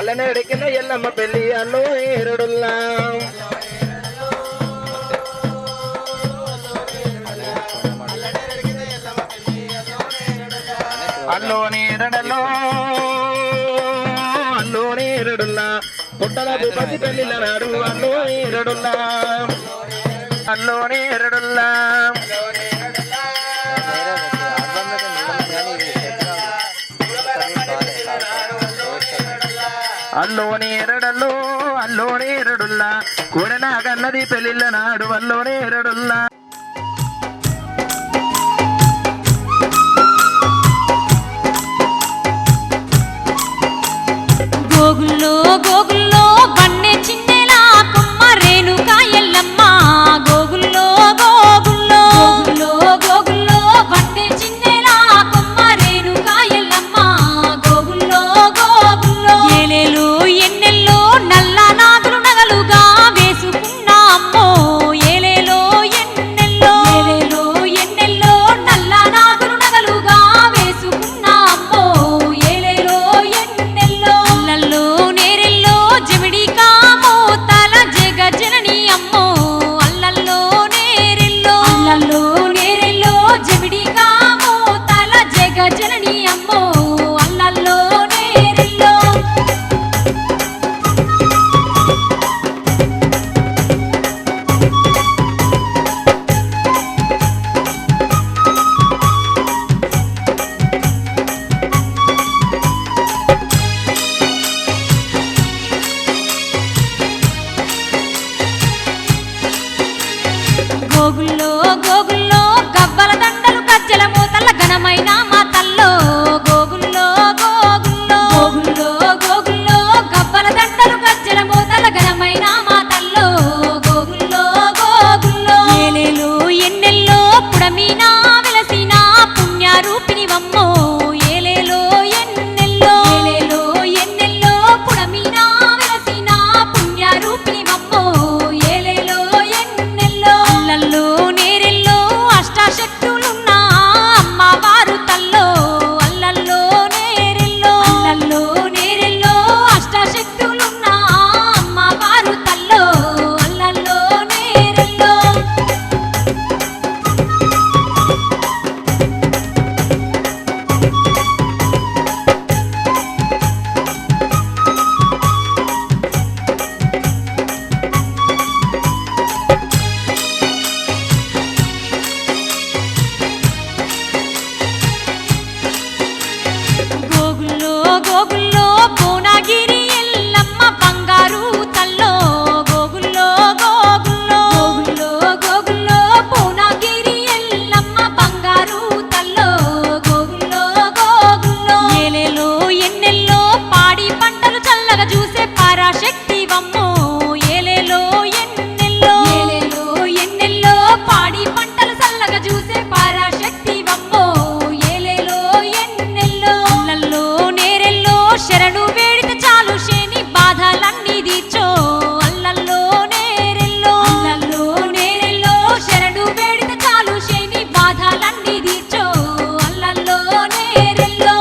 అల్లనేడికిన ఎల్లమ్మ పెళ్లి అల్లో ఏరడుల్లా అల్లో నేరడలో అల్లో నేరడుల్లా పుట్టల పసి పెళ్లిల నాడు అల్లో నేరడుల్లా అల్లో నేరడుల్లా అల్లోని ఎరడుల్లా కూడనా కన్నది పెళ్ళిళ్ళ నాడు అల్లోని ఎరడుల్లా గోగుల్లో గోగుల్లో బన్నె చిన్నెలా కొమ్మ రేణుకా ఎల్లమ్మ గోగుల్లో గోగుల్లో గోగుల్లో గోగుల్లో బన్నె చిన్నెలా కొమ్మ రేణుకా ఎల్లమ్మ గోగుల్లో గోగుల్లో ఏలేలు ఎన్నెల్లో నల్ల నాగులు నగలుగా వేసుకున్న అమ్మో ఏలేలో ఎన్నెల్లో ఏలేలో ఎన్నెల్లో నల్ల నాగులు నగలుగా వేసుకున్న అమ్మో ఏలేలో ఎన్నెల్లో అల్లల్లో నేరెల్లో జమిడి కామో తల జగ జనని అమ్మో అల్లల్లో నేరెల్లో జమిడి కామో తల జగ జనని అమ్మో అల్లల్లో నేరెల్లో గోగుల్లో గోగుల్లో గవ్వల దండలు గజ్జల మూతల ఘనమైన మా తల్లో గోగుల్లో గోగుల్లో గోగుల్లో గోగుల్లో గవ్వల దండలు గజ్జల మూతల ఘనమైన మా తల్లో గోగుల్లో గోగుల్లో ఏలేలు ఎన్నెల్లో పుడమీనా వెలసిన పుణ్యారూపిణివమ్మో ఏలేలో ఎన్నెల్లో పుడమీనా వెలసిన పుణ్యారూపిణివమ్మో ఏలేలో ఎన్నెల్లో అల్లల్లో నేరెల్లో అష్టాశక్తులున్న అమ్మవారు తల్లో అల్లల్లో నేరెల్లో అష్టాశక్తులున్న అమ్మవారు తల్లో అల్లల్లో నేరెల్లో గోగుల్లో గోగుల్లో భువనగిరి ఎల్లమ్మ బంగారు తల్లో గోగుల్లో గోగుల్లో గోగుల్లో భువనగిరి ఎల్లమ్మ బంగారు తల్లో గోగుల్లో గోగుల్లో ఏలేలో ఎన్నెల్లో పాడి పంటలు చల్లగా చూసే పరాశక్తివమ్మో ఏలేలో ఎన్నెల్లో పాడి పంటలు చల్లగా చూసే పరాశక్తివమ్మో ఏలేలో ఎన్నెల్లో అల్లల్లో నేరెల్లో శరణు వేడితే చాలు శని బాధలన్నీ తీర్చో అల్లల్లో నేరెల్లో శరణు వేడితే చాలు శని బాధలన్నీ తీర్చో అల్లల్లో నేరెల్లో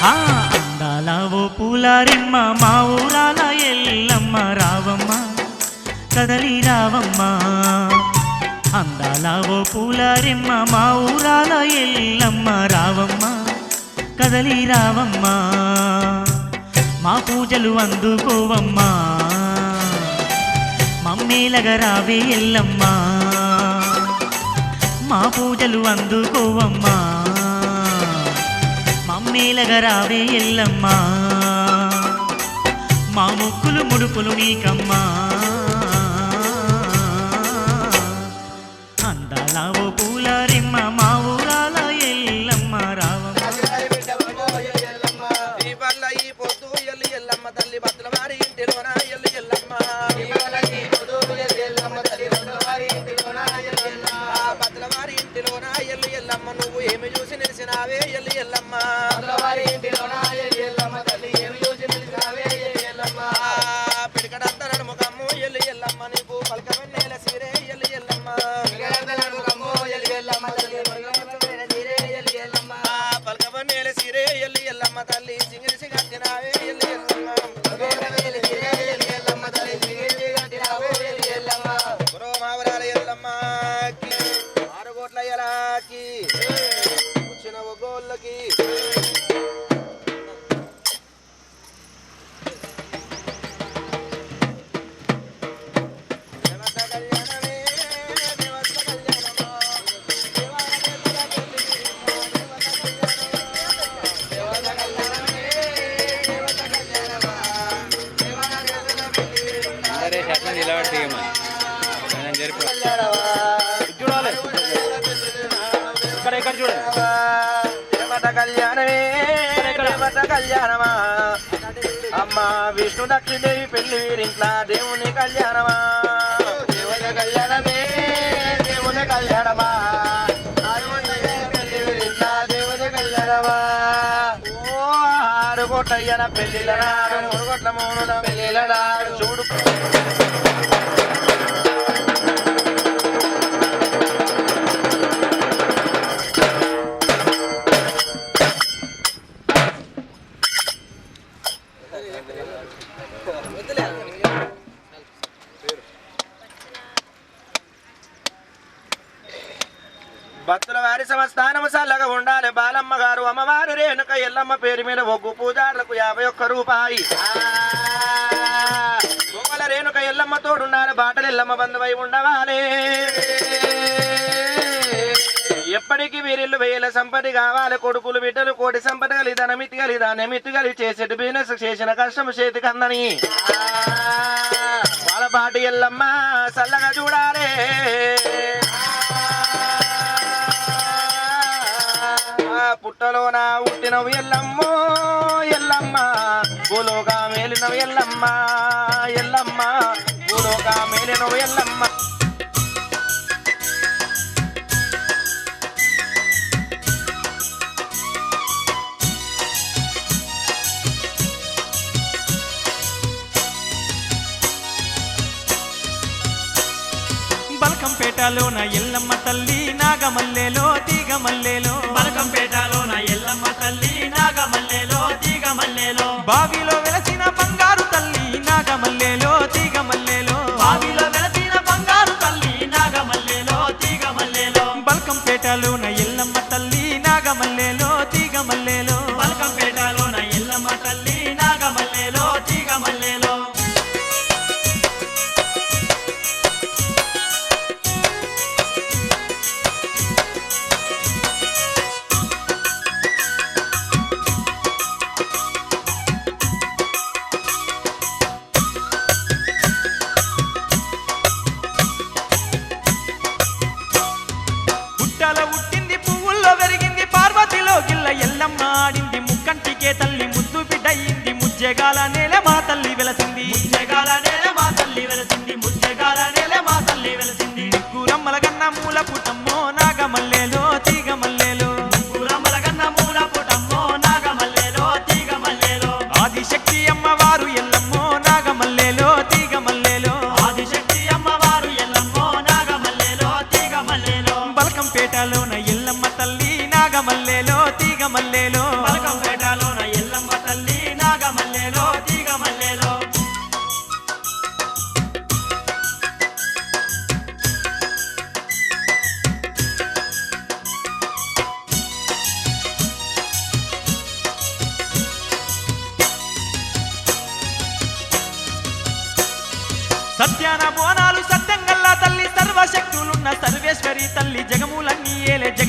అందాల ఓ పూలారెమ్మ మా ఊరాల ఎల్లమ్మ రావమ్మ కదలి రావమ్మ అందాల ఓ పూలారెమ్మ మా ఊరాల ఎల్లమ్మ రావమ్మ కదలి రావమ్మ మా పూజలు అందుకోవమ్మా మమ్మేలగా రావే ఎల్లమ్మ మా పూజలు అందుకోవమ్మా మమ్మేలగా రావే ఎల్లమ్మ మా ముక్కులు ముడుపులు నీకమ్మా అందాల ఓ పూలారెమ్మ మా ఊరాల ఎల్లమ్మ రావమ్మ తల్లి బతుల వారి ఇంటిలోన ఎల్లమ్మ బతుల వారి ఇంటిలోన ఎల్లమ్మ నువ్వు ఏమి చూసి నిలిచినావే ఎల్లమ్మ పిడికడంత నడుముఖమ్ము ఎల్లమ్మ నీకు పలకవెన్నెల సీరే ఎల్లమ్మ పలకవెన్నెల సీరే ఎల్లమ్మ తల్లి సింగిలిసి కట్టినావే మావరాల ఎల్లమ్మకి 6 కోట్ల ఎలాకి వచ్చిన ఒగోళ్ళకి కళ్యాణమా అమ్మ విష్ణు దక్షిణదేవి పెళ్లి వీరింట్లా దేవుని కళ్యాణమా దేవుని కళ్యాణమే దేవుని కళ్యాణమా దేవుని కళ్యాణమా ఓ 6 కోట్ల పెళ్లిల నాడు 3 కోట్ల మూడుల పెళ్లిల నాడు చూడు భక్తుల వారి సంస్థానము చల్లగా ఉండాలి బాలమ్మ గారు అమ్మవారి రేణుక ఎల్లమ్మ పేరు మీద ఒగ్గు పూజారులకు 51 రూపాయి గోపాల రేణుక ఎల్లమ్మ తోడుండాలి బాటలు ఎల్లమ్మ బంధువై ఉండవాలి ఎప్పటికీ వీరిల్లు వేల సంపత్తి కావాలి కొడుకులు బిడ్డలు కోటి సంపద కలిగి ధనమితి కలిగి ధాన్యమితి కలిగి చేసేటి బిజినెస్ చేసిన కష్టం చేతికి అందని వాళ్ళ బాటి ఎల్లమ్మ చల్లగా చూడాలి పుట్టలోన ఉట్టినవు ఎల్లమ్మో ఎల్లమ్మ భూలోగా మేలినవు ఎల్లమ్మ ఎల్లమ్మ భూలోగా మేలినవు ఎల్లమ్మ బల్కంపేటలోన ఎల్లమ్మ తల్లి నాగమల్లెలో తీగమల్లెలో బల్కంపేటలోన ఎల్లమ్మ తల్లి నాగమల్లెలో తీగమల్లెలో బావిలో వెలసిన బంగారు తల్లి నాగమల్లెలో తీగమల్లెలో బావిలో వెలసిన బంగారు తల్లి నాగమల్లెలో తీగమల్లెలో బల్కంపేటలోన ఎల్లమ్మ తల్లి నాగమల్లెలో తీగమల్లెలో బల్కంపేటలోన ఎల్లమ్మ తల్లి నాగమల్లెలో తీగమల్లెలో ఉట్టింది పువ్వుల్లో వెరిగింది పార్వతిలో గిల్ల ఎల్లమ్మ ఆడింది ముక్కంటికే తల్లి ముద్దు బిడ్డయింది ముజ్జగాల నేల మా తల్లి వెలసింది ముజ్జగాల నేల మా తల్లి వెలసింది ముజ్జగాల నేల మా తల్లి వెలసింది కూరమ్మల గన్న మూల పుటమ్మో నాగమల్లెలో తీగమల్లెలో కూరమ్మల గన్న మూల పుటమ్మో నాగమల్లెలో తీగమల్లెలో ఆదిశక్తి అమ్మవారు ఎల్లమ్మో నాగమల్లెలో తీగమల్లెలో ఆదిశక్తి అమ్మవారు ఎల్లమ్మో నాగమల్లెలో తీగమల్లెలో బల్కంపేటలోన ఎల్లమ్మ తల్లి నాగమల్లెలో తీగమల్లెలో బల్కంపేటలోన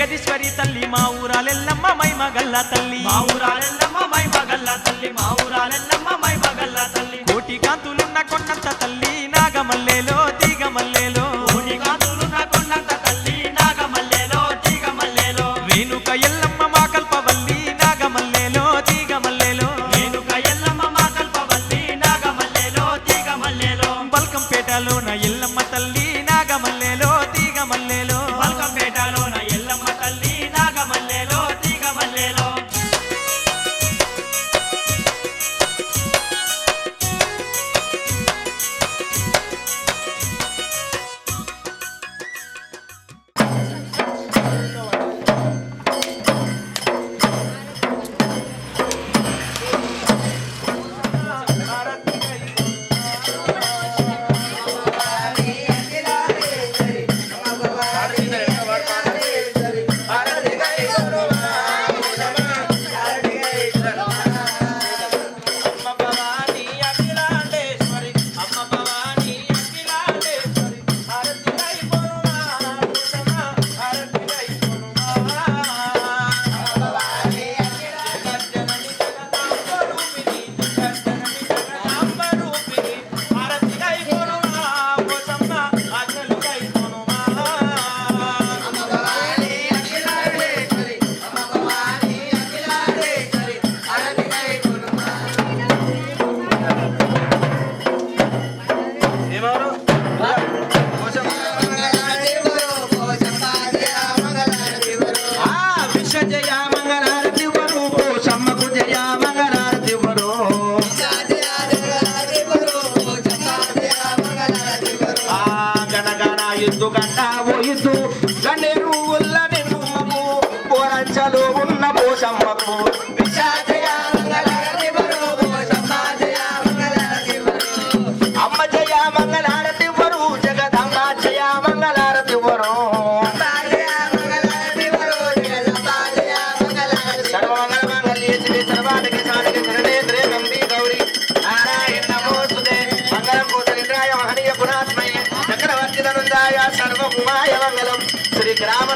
జగదీశ్వరి తల్లి మా ఊరాలెల్లమ్మ మైమగల్ల తల్లి మా ఊరాలెల్లమ్మ మైమగల్ల తల్లి మా ఊరాలెల్లమ్మ మైమగల్ల తల్లి కోటి కాంతులున్న కొండంత తల్లి నాగమల్లేలో తీగమల్లేలో కోటి కాంతులున్న కొండంత తల్లి నాగమల్లేలో తీగమల్లేలో రేణుక ఎల్లమ్మ మా కల్పవల్లి నాగమల్లేలో తీగమల్లేలో రేణుక ఎల్లమ్మ మా కల్పవల్లి నాగమల్లేలో తీగమల్లేలో బల్కంపేటలోన ఎల్లమ్మ తల్లి నాగమల్లేలో తీగమల్లేలో బల్కంపేటలోన ఎల్లమ్మ తల్లి నాగమల్లేలో తీగమల్లేలో ఉన్న పోషమ్మకు అమ్మ జయ మంగళారతి వరు జగదమ్మ జయ మంగళారతి వరు సర్వమంగళ మంగళ్యే శివే సర్వాధిక సాధిక శరణేంద్రే గంభీ గౌరీ నారాయణ నమోస్తుతే మంగళం కోసలింద్రాయ మహనీయ గుణాత్మయే చక్రవర్తి ధనుంజాయ సర్వభూమాయ మంగళం శ్రీ గ్రామ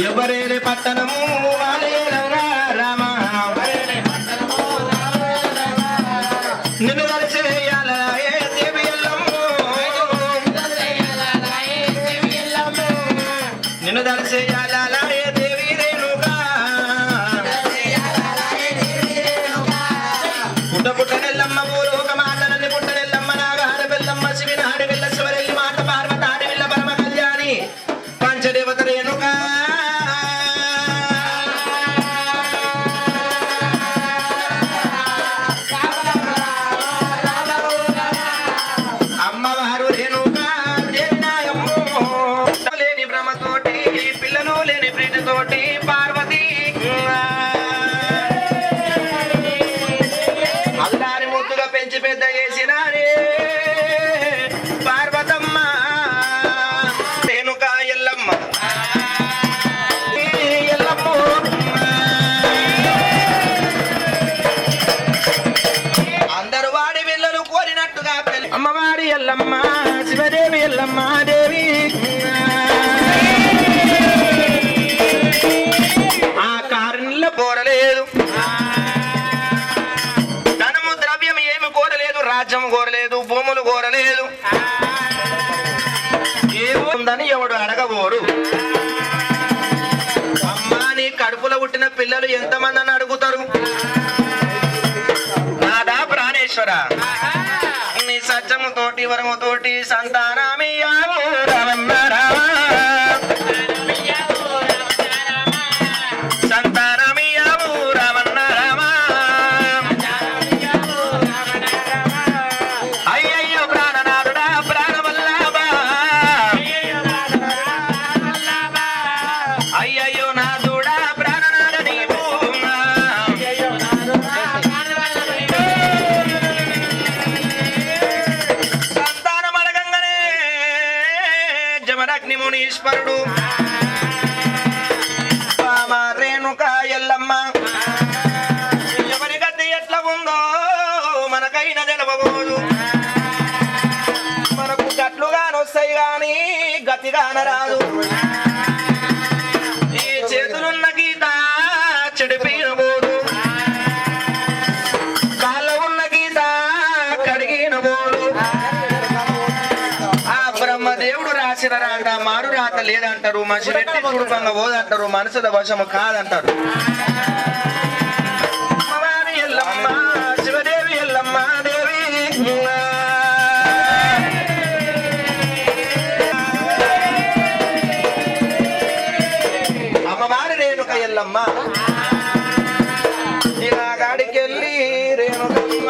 ఎవరేని పట్టణము వాలేలంగా రామ నిన్ను దర్శేయాల దేవి ఎల్లమ్మో నిన్ను దర్శేయాల దేవి రేణుగా పుట్టనెల్లమ్మ ఊరు ఒక మాటలని పుట్టనెల్లమ్మ నాగాడ బెల్లమ్మ శివిన ఆడవిల్ల శివరెల్లి మాట పార్వత ఆడవిల్ల పరమ కళ్యాణి పంచదేవత రేణుగా అమ్మవారు రేణుగా దేవినాయమ్మో లేని భ్రమతోటి పిల్లలు లేని ప్రీతితోటి పార్వతి అల్లారి ముద్దుగా పెంచి పెద్ద చేసినారే పార్వతమ్మ రేణుకా ఎల్లమ్మ ఎల్లమ్మ అందరు వాడి పిల్లలు కోరినట్టుగా అమ్మవారి ఎల్లమ్మ శివదేవి ఎల్లమ్మ దేవి ఆ కారులో కోరలేదు ధనము ద్రవ్యం ఏమి కోరలేదు రాజ్యం కోరలేదు భూములు కోరలేదు ఏముందని ఎవడు అడగబోరు అమ్మా నీ కడుపులో పుట్టిన పిల్లలు ఎంతమంది అని అడుగుతారు నాదా ప్రాణేశ్వర నీ సత్యముతోటి వరముతోటి సంతానమియావు రామన్న రామ సంతానమియావు రామన్న రామ అయ్యయ్యో ప్రాణనాథుడా ప్రాణవల్లభా అయ్యయ్యో నాథుడా ప్రాణనాథ నీవు సంతానం అడగంగానే జమదగ్ని మునీశ్వరుడు రామ రేణుకా ఎల్లమ్మ ఎవరి గతి ఎట్లా ఉందో మనకైనా తెలవబోదు మనకు గట్లుగానొస్తాయి గాని గతిగాన రాదు ఈ చేతులున్న గీత చెడిపినబోదు కాళ్ళ ఉన్న గీత కడిగినబోదు ఆ బ్రహ్మదేవుడు రాసిన రాత మారు రాత లేదంటారు మనిషి పెట్టి కుటుంబంగా పోదంటారు మనసుల వశము కాదంటారు అమ్మవారి ఎల్లమ్మ శివదేవి ఎల్లమ్మ దేవి అమ్మవారి రేణుక ఎల్లమ్మ ఇలా గాడికెళ్ళి రేణుకమ్మ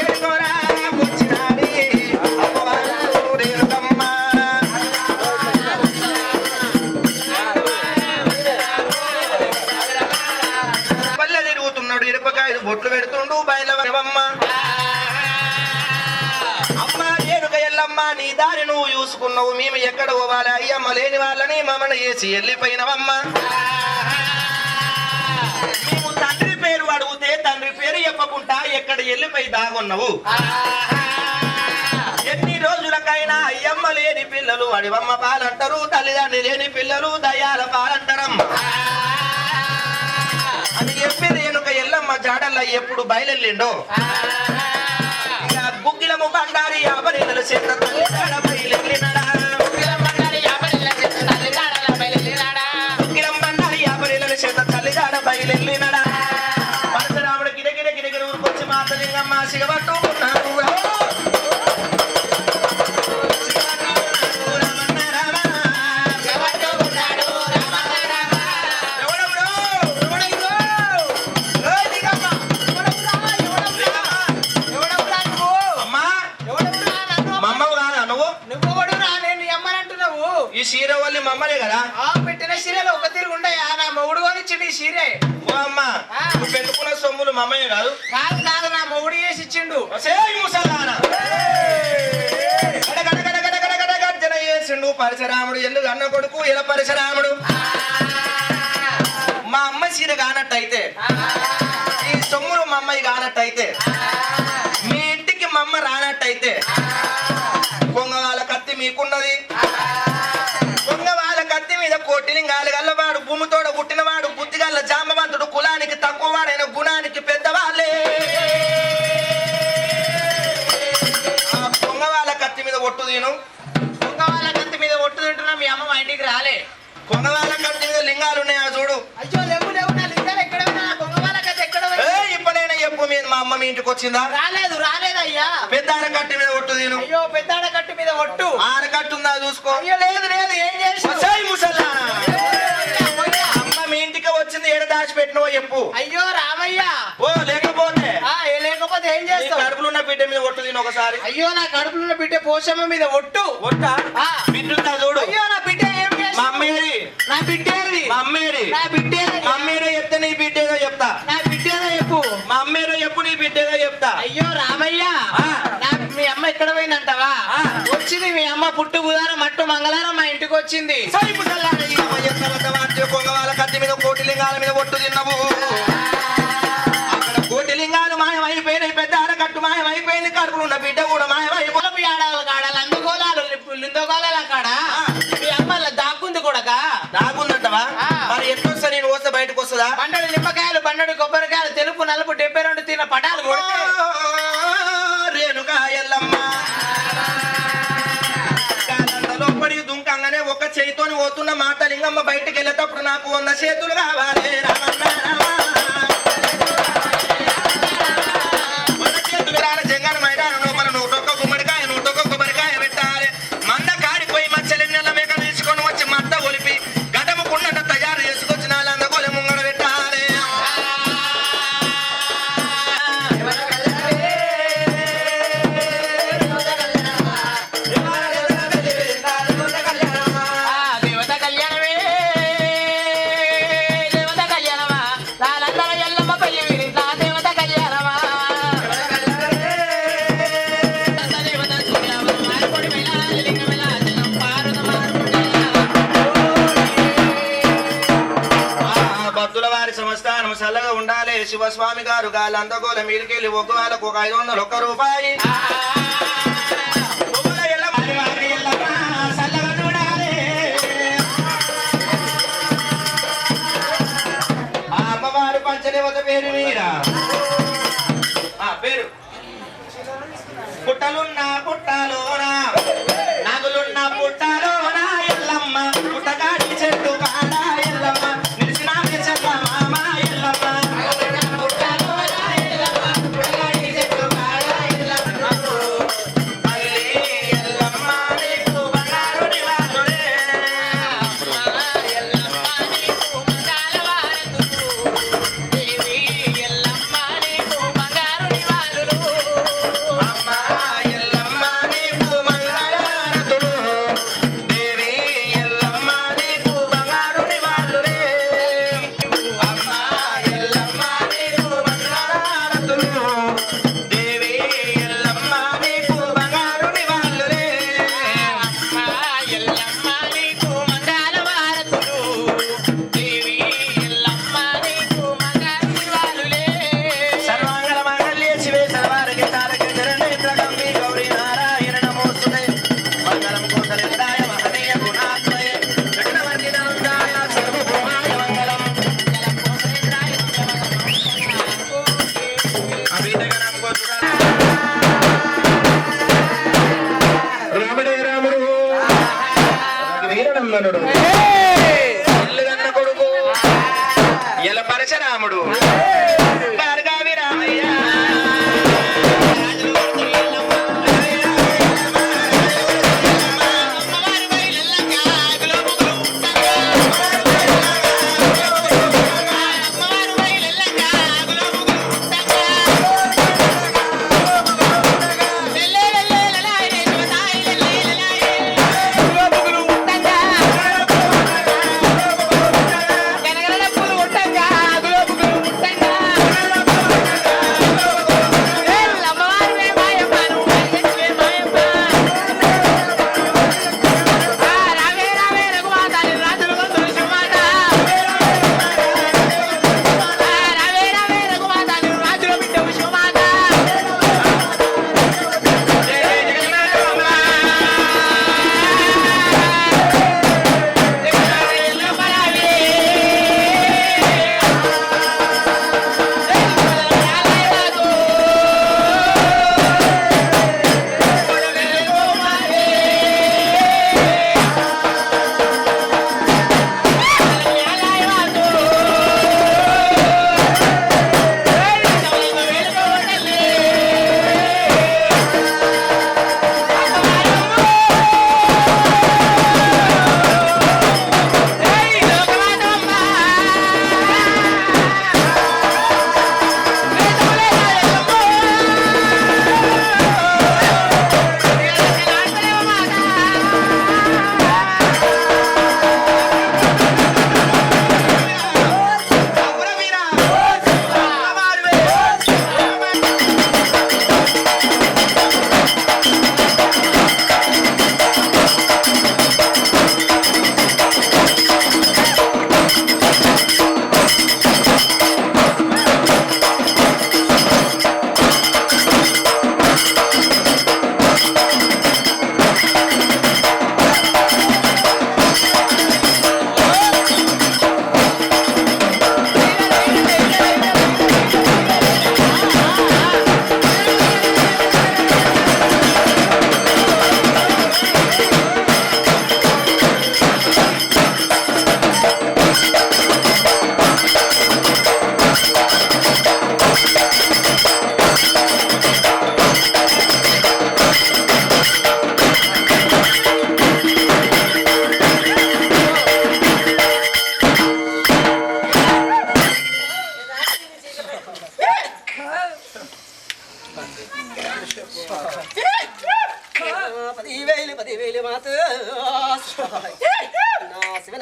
ఏడుకోరా వచ్చినాడి అమ్మవారు రేణుకమ్మ పల్లె తిరుగుతున్నాడు ఇరుపకాయలు బొట్లు పెడుతుండు బయలువరవమ్మ అమ్మ రేణుక ఎల్లమ్మ నీ దారి నువ్వు చూసుకున్నావు మేము ఎక్కడ పోవాలి అయ్యమ్మ లేని వాళ్ళని మమ్మల్ని వేసి వెళ్ళిపోయినవమ్మ మేము తండ్రి పేరు అడిగితే తండ్రి పేరు చెప్పకుండా ఎక్కడ వెళ్ళిపోయి దాగున్నావు ఎన్ని రోజులకైనా అయ్యమ్మ లేని పిల్లలు అడివమ్మ పాలంటారు తల్లిదండ్రి లేని పిల్లలు దయాల పాలంటారమ్మ అని చెప్పి రేణుక ఎల్లమ్మ జాడల్ల ఎప్పుడు బయలుదేరిండో గుగ్గిలము బండారి ఆభరణాల చేత తల్లిదండ్రుల బయలుదేరినాడా గుగ్గిలం బండారి ఆభరణాల చేత తల్లిదండ్రుల బయలుదేరినాడా పరశురాముడు గిడగిడ గిడగిడ ఊరుకొచ్చి మాతలింగమ్మ సిగబట్టుకున్నాడు ఈ చీర వల్లి మమ్మలే కదా పెట్టిన చీరలు ఒక తిరిగి ఉండయా నా మొగుడు కొనిచ్చిండు ఈ చీరే ఓ అమ్మ నువ్వు పెట్టుకున్న సొమ్ములు మమ్మయ్య కాదు కాదు కాదు నా మొగుడు చేసి ఇచ్చిండు గర్జన చేసిండు పరశురాముడు ఎందుకు అన్న కొడుకు ఇలా పరశురాముడు మా అమ్మ చీర కానట్టయితే ఈ సొమ్ములు మా అమ్మాయి కానట్టయితే మీ ఇంటికి మా అమ్మ రానట్టయితే కొంగ వాళ్ళ కత్తి మీకున్నది కొంగ వాళ్ళ కత్తి మీద కోటిలింగాలు గల్లబాడు భూమితోడ పుట్టినవాడు బుద్ధిగల్ల జాంబవంతుడు కులానికి తక్కువవాడైన గుణానికి పెద్దవాళ్ళే కొంగవాళ్ళ కత్తి మీద ఒట్టు తిను కొంగవాళ్ళ కత్తి మీద ఒట్టు తింటున్నా మీ అమ్మ మా ఇంటికి రాలే కొంగవాళ్ళ కత్తి మీద లింగాలు ఉన్నాయా చూడు అయ్యో లేవు లేవు నా లింగాలు ఎక్కడ పోయినా కొంగవాళ్ళ కత్తి ఎక్కడ ఇప్పుడైనా చెప్పు మీద మా అమ్మ మీ ఇంటికి వచ్చిందా రాలేదు రాలేదయ్యా పెద్దాడ కట్టి మీద ఒట్టు తిను అయ్యో పెద్దాడ కట్టు మీద ఒట్టు ఆనకట్టు ఉందా చూసుకో అయ్యో లేదు లేదు ఏం చేసావు ముసల్లానా అమ్మ మీ ఇంటికి వచ్చింది ఏడ దాచిపెట్టినవో చెప్పు అయ్యో రామయ్య ఓ లేకపోతే లేకపోతే ఏం చేస్తావు కడుపులో ఉన్న బిడ్డ మీద ఒట్టు తిను ఒకసారి అయ్యో నా కడుపులో ఉన్న బిడ్డ పోషమ్మ మీద ఒట్టు ఒట్టా బిడ్డుందా చూడు అయ్యో నా బిడ్డ ఏం మా చేస్తావు అమ్మేరి నా బిడ్డ ఏది మా అమ్మేరి నా బిడ్డ ఏది? మా అమ్మేరో చెప్తే నీ బిడ్డ ఏదో చెప్తా నా బిడ్డ ఏదో చెప్పు మా అమ్మేరో చెప్పు నీ బిడ్డ ఏదో చెప్తా అయ్యో రామయ్య మీ అమ్మ ఎక్కడ పోయిందంటావా వచ్చింది మీ అమ్మ పుట్టు బుధారం మట్టు మంగళవారం మా ఇంటికి వచ్చింది కొంగవాళ్ళ కత్తి మీద కోటి లింగాల మీద ఒట్టు తిన్నావు అక్కడ కోటి లింగాలు మాయమైపోయినాయి పెద్ద కట్టు మాయమైపోయింది కడుపులు ఉన్న బిడ్డ కూడా మాయమైపోయి ఆడాలి కాడాలి అందుకోలాలు లిందోకోలాల కాడ మీ అమ్మ దాక్కుంది కూడక దాగుందంటవా మరి ఎట్లొస్తా నేను వస్తే బయటకు వస్తుందా బండడు నిమ్మకాయలు బండడు కొబ్బరికాయలు తెలుపు నలుపు 72 తిన్న పటాలు కొడితే రేణుకా ఎల్లమ్మ లోపడి దుంకంగానే ఒక చేతితోని పోతున్న మాట లింగమ్మ బయటకు వెళ్ళేటప్పుడు నాకు 100 చేతులు కావాలి రామన్న చేతులు రాని జంగన మైదానం లోపల 101 గుమ్మడికాయ 101 కొబ్బరికాయ పెట్టాలి మంద కాడిపోయి మచ్చలెన్నెల మేక తీసుకొని వచ్చి మట్ట ఒలిపి గడము కుండట తయారు చేసుకొచ్చి నాలందగోలె ముంగడ పెట్టాలి దేవత కళ్యాణమే దేవత కళ్యాణమా నాలందర ఎల్లమ్మ పెళ్లి విరిందా దేవత కళ్యాణమా దేవత సూర్యావ మార్కొడి మేళ లింగ మేళ జనం పారున భక్తుల వారి సంస్థానం చల్లగా ఉండాలి శివస్వామి గారు గాలందగోల మీరికెళ్ళి ఒక వాళ్ళకు ఒక 501 రూపాయి అమ్మవారు పంచదేవత పేరు మీరా పేరు పుట్టలున్న పుట్టలోనా నగులున్న పుట్టలోనా ఎల్లమ్మ పుట్టగాడి చెట్టు కాడ ఎల్లమ్మ నిలిచిన చెట్ల మామ ఎల్లమ్మ ఎల్లమ్మ నీకు బంగారు నివాసుడే అమ్మ ఎల్లమ్మ నీకు మంగళహారతులు దేవి ఎల్లమ్మ నీకు బంగారు నివాసుడే అమ్మ ఎల్లమ్మ నీకు మంగళహారతులు దేవి ఎల్లమ్మ నీకు బంగారు నివాసుడే సర్వాంగళ మంగళ్యే శివే సర్వారగే తారకే జరణేత్ర గంభీ గౌరీ నారాయణ నమోస్తుతే మంగళం కోసలేంద్రాయ మహనీయ గుణాత్మయే చక్రవర్తి నందాయ సర్వభౌమాయ మంగళం అభినగరం కోసుగా రాముడే రాముడు వీరనందనుడు ఇల్లుగన్న కొడుకు ఎల పరశరాముడు భార్గవి రామయ్య పుట్టంగా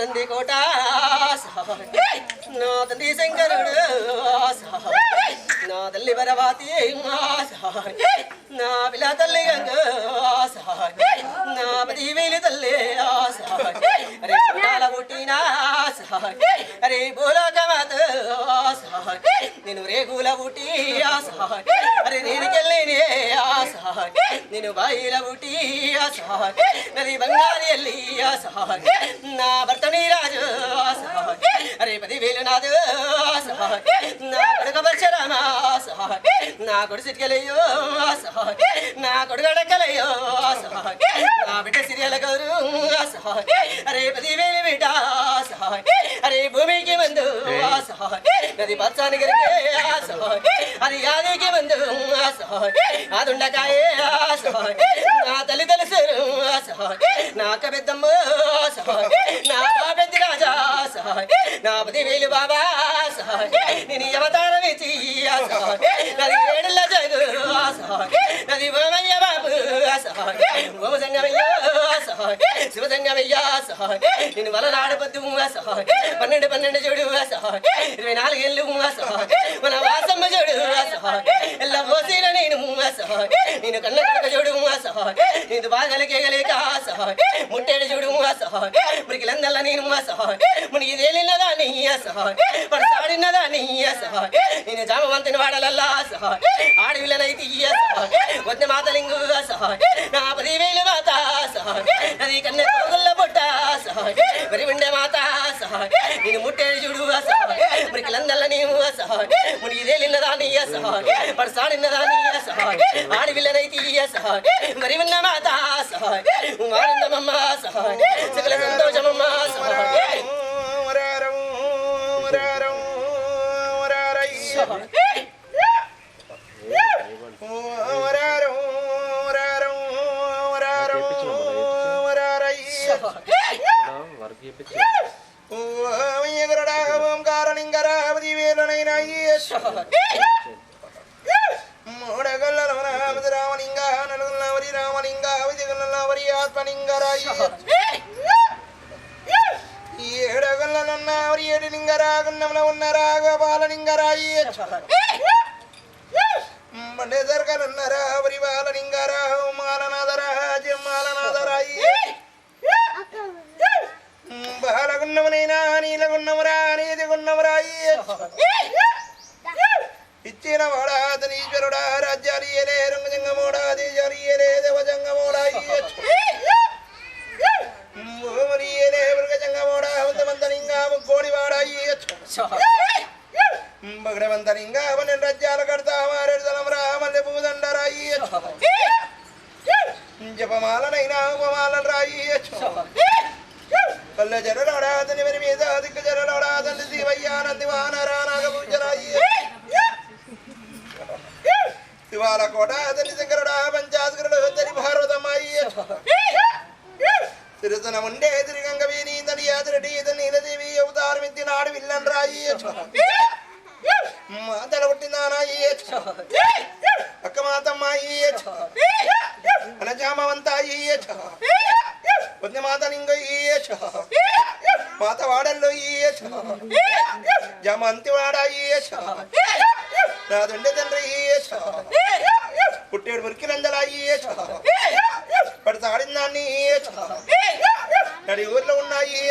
తండ్రి కోట నా తండ్రి శంకరుడు నా తల్లి పరవాతి నా పిల్ల తల్లి గంగ నా పది వేలి తల్లి అరే పుట్టాల పుట్టినా అరే బోలకమాత నేను రేగుల పుట్టి అరే నేనుకెళ్ళి నేను బాయిల పుట్టి నది బంగారి వెళ్ళి నా భర్తని రాజు అరే 10,000 నాదు నా కొడుకు పరశురామ నా కొడు సిటికెలయ్యో నా కొడుకు అడక్కలయ్యో నా బిడ్డ సిరియల గౌరు అరే 10,000 బిడ్డ అరే భూమికి మందు నది పచ్చాని గరికే అది యాదికి మందు అదుండకాయ నా తల్లి తెలుసు నా అక్క పెద్దమ్మ నా పెద్ద రాజా నా 10,000 బాబా నేను అవతారం ఇచ్చి నది ఏడుల జగు నది భూమయ్య బాబు భూమ సంగమయ్యో శివ సంగమయ్యా నేను వలనాడు పొద్దు 12 చూడు 24 ఏళ్ళు మన వాసమ్మ చూడు ఎల్ల పోసిన నేను కన్న కడక చూడు నేను బాగలకేగలేక ముట్టేడు చూడు మురికిలందల్ల నేను మునిగి తేలినదా నీ పడు సాడినదా నీ నేను జామవంతుని వాడలల్లా ఆడవిల్లనైతే వద్ద మాతలింగు నా 10,000 మాత అది కన్న కోగుల్ల పొట్ట మరి ఉండే మాత నేను ముట్టేడు చూడు మురికిలందల్ల నీవు మునిగి తేలినదా నీ పడు సాడినదా నీ ఆడవిల్లనైతే మరి ఉన్న మాత ఆనందమమ్మ సకల సంతోషమమ్మ రామలింగ నలుగుల్లవరి రామలింగ విజయగుల్లవరి ఆత్మలింగరాయి ఏడగల్లన్నవరి ఏడులింగరాగున్నముల ఉన్న రాగపాలలింగరాయి మండే దర్గలున్నరా వరి బాలలింగరా మాలనాథరా మాలనాథరాయి బాలగున్నమునైనా నీలగున్నమురా నీతిగున్నమురాయి ఇచ్చిన వాడా ఈశ్వరుడా రాజ్యాలియలే రంగజంగమోడా దేశాలియలే దేవజంగమోడాయి భూమలియలే మృగజంగమోడా ఉందమంతలింగా కోడివాడాయి భగవంతలింగా మన రాజ్యాల కడతా మారేడుదలం రామల్లె పూదండరాయి జపమాలనైనా ఉపమాల రాయి పల్లె జరలోడా తండ్రి మరి మీద దిక్కు జరలోడా తండ్రి శివయ్యానంది వానరా నాగపూజరాయి శివాల కోట తండ్రి శంకరుడా పంచాస్కరుడు తని భారతమ్మాయి తిరుతన ఉండే తిరిగంగ వీని తని యాత్రటి తని నీలదేవి అవతారమిత్తి నాడు విల్లన్ రాయి మాతల పుట్టిందానాయి అక్క మాతమ్మాయి అనజామవంతాయి పొద్దు మాతలింగయ్యి మాత వాడల్లో జమంతి వాడాయి నా దండ తండ్రి పుట్టేడు మురికి నందలాయి పడి తాడిందాన్ని నడి ఊర్లో ఉన్నాయి